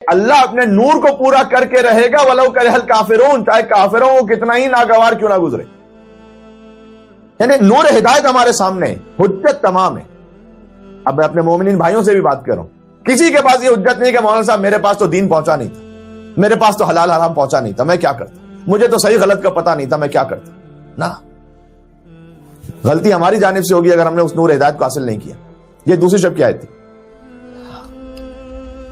اللہ اپنے نور کو پورا کر کے رہے گا ولو کرہ الکافرون، چاہے کافروں کو کتنا ہی ناگوار کیوں نہ گزرے. یعنی نور ہدایت ہمارے سامنے ہے، حجت تمام ہے. اب میں اپنے مومنین بھائیوں سے بھی بات کر رہا ہوں، کسی کے پاس یہ حجت نہیں کہ مولانا صاحب میرے پاس تو دین پہنچا نہیں تھا، میرے پاس تو حلال حرام پہنچا نہیں تھا، میں کیا کرتا، مجھے تو صحیح غلط کا پتہ نہیں تھا، میں کیا کرتا. نہ، غلطی ہماری جانب سے ہوگی اگر ہم نے اس نور ہدایت کو حاصل نہیں کیا. یہ دوسری شب کی آیت تھی.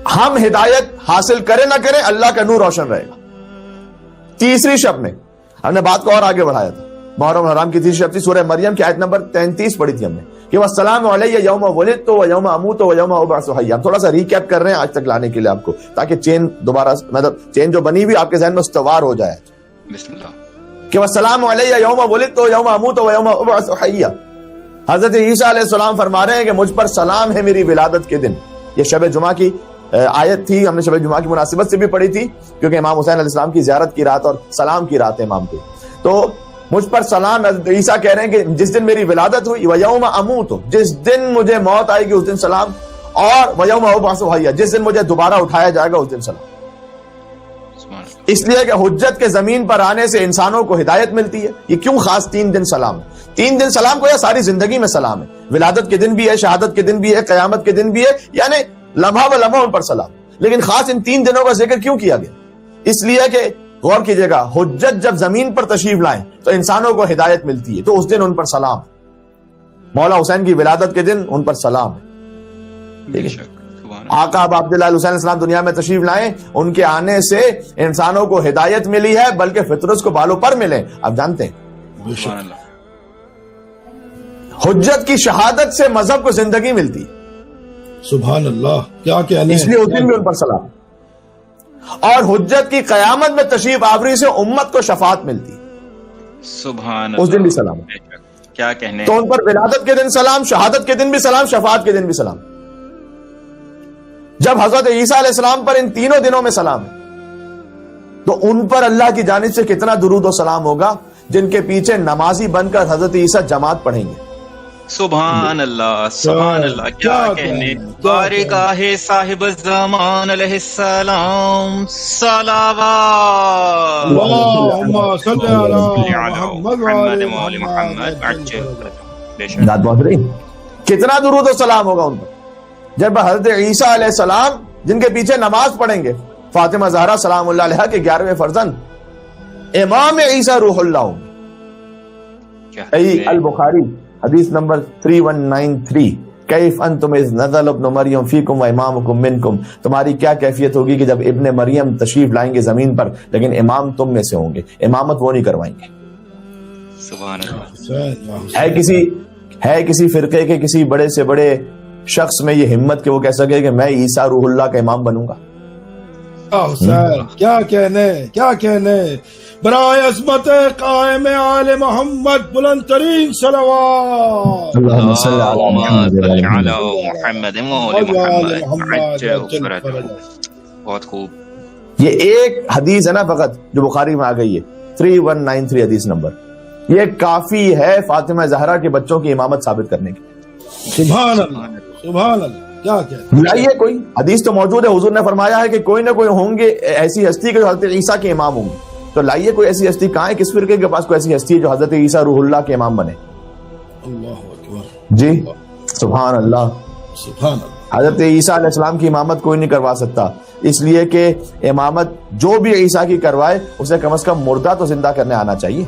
ہم ہدایت حاصل کریں نہ کریں اللہ کا نور روشن رہے گا. تیسری شب میں ہم نے بات کو اور آگے بڑھایا تھا، محرم حرام کی تیسری شب تھی، سورہ مریم کی آیت نمبر 33 پڑھی تھی ہم نے کہ والسلام علیہ یوم ولدت و یوم اموت و یوم ابعث حیا. ہم تھوڑا سا ریکیپ کر رہے ہیں آج تک لانے کے لیے آپ کو، تاکہ چین دوبارہ مطلب چین جو بنی ہوئی آپ کے ذہن میں استوار ہو جائے. بسم اللہ. کہ والسلام علیہ یوم ولدت و یوم اموت و یوم ابعث حیا. حضرت عیسیٰ علیہ السلام فرما رہے ہیں کہ مجھ پر سلام ہے میری ولادت کے دن. یہ شب جمعہ کی آیت تھی، ہم نے شب جمعہ کی مناسبت سے بھی پڑھی تھی کیونکہ امام حسین علیہ السلام کی زیارت کی رات اور سلام کی رات ہے امام کو. تو مجھ پر سلام، حضرت عیسیٰ کہہ رہے ہیں کہ جس دن میری ولادت ہوئی ویوم اموت، جس دن مجھے موت آئے گی اس دن سلام، اور ویوم ابعث حیا، جس دن مجھے دوبارہ اٹھایا جائے گا اس دن سلام. اس لیے کہ حجت کے زمین پر آنے سے انسانوں کو ہدایت ملتی ہے. یہ کیوں خاص 3 دن سلام؟ 3 دن سلام کو یا ساری زندگی میں سلام ہے؟ ولادت کے دن بھی ہے، شہادت کے دن بھی ہے، قیامت کے دن بھی ہے، یعنی لمحہ و لمحہ ان پر سلام. لیکن خاص ان 3 دنوں کا ذکر کیوں کیا گیا؟ اس لیے کہ غور کیجئے گا، حجت جب زمین پر تشریف لائیں تو انسانوں کو ہدایت ملتی ہے، تو اس دن ان پر سلام. مولا حسین کی ولادت کے دن ان پر سلام ہے. آقا اب عبداللہ حسین علیہ السلام دنیا میں تشریف لائیں، ان کے آنے سے انسانوں کو ہدایت ملی ہے، بلکہ فطرت کو بالوں پر ملے. آپ جانتے ہیں حجت کی شہادت سے مذہب کو زندگی ملتی. سبحان اللہ، کیا کہنے. اس لیے اس دن بھی ان پر سلام. اور حجت کی قیامت میں تشریف آوری سے امت کو شفاعت ملتی. سبحان اس دن بھی سلام. کیا کہنے. تو ان پر ولادت کے دن سلام، شہادت کے دن بھی سلام، شفاعت کے دن بھی سلام. جب حضرت عیسیٰ علیہ السلام پر ان تینوں دنوں میں سلام ہے تو ان پر اللہ کی جانب سے کتنا درود و سلام ہوگا جن کے پیچھے نمازی بن کر حضرت عیسیٰ جماعت پڑھیں گے. سبحان اللہ، سبحان اللہ، کیا کہنے. بارگاہ صاحب الزمان علیہ السلام صلوات اللہم صلی علی محمد وعلی محمد. بات بہت رہی، کتنا درود و سلام ہوگا ان پر جب حضرت عیسیٰ علیہ السلام جن کے پیچھے نماز پڑھیں گے. فاطمہ زہرا سلام اللہ علیہا کے 11ویں فرزند امام عیسیٰ روح اللہ ہوں. صحیح البخاری حدیث نمبر 3193 کیف انتم اذ نزل ابن مریم فیکم و امامکم منکم. تمہاری کیا کیفیت ہوگی کہ جب ابن مریم تشریف لائیں گے زمین پر لیکن امام تم میں سے ہوں گے، امامت وہ نہیں کروائیں گے. سبحان اللہ. ہے کسی فرقے کے کسی بڑے سے بڑے شخص میں یہ ہمت کہ وہ کہہ سکے کہ میں عیسیٰ روح اللہ کا امام بنوں گا؟ کیا کہنے، کیا کہنے. برائے عظمت قائم آل محمد بلند ترین صلوات. اللہم صلی علی محمد محمد. بہت خوب. یہ ایک حدیث ہے نا فقط جو بخاری میں آ گئی ہے 3193 حدیث نمبر، یہ کافی ہے فاطمہ زہرا کے بچوں کی امامت ثابت کرنے کی. سبحان اللہ، سبحان اللہ. کیا کہتے. لائیے کوئی حدیث تو موجود ہے، حضور نے فرمایا ہے کہ کوئی نہ کوئی ہوں گے ایسی ہستی کہ جو حضرت عیسیٰ کے امام ہوں گے. تو لائیے کوئی ایسی ہستی کہاں ہے، کس فرقے کے پاس کوئی ایسی ہستی ہے جو حضرت عیسیٰ روح اللہ کے امام بنے. اللہ اکبر. جی سبحان اللہ. سبحان اللہ. حضرت عیسیٰ علیہ السلام کی امامت کوئی نہیں کروا سکتا، اس لیے کہ امامت جو بھی عیسیٰ کی کروائے اسے کم از کم مردہ تو زندہ کرنے آنا چاہیے.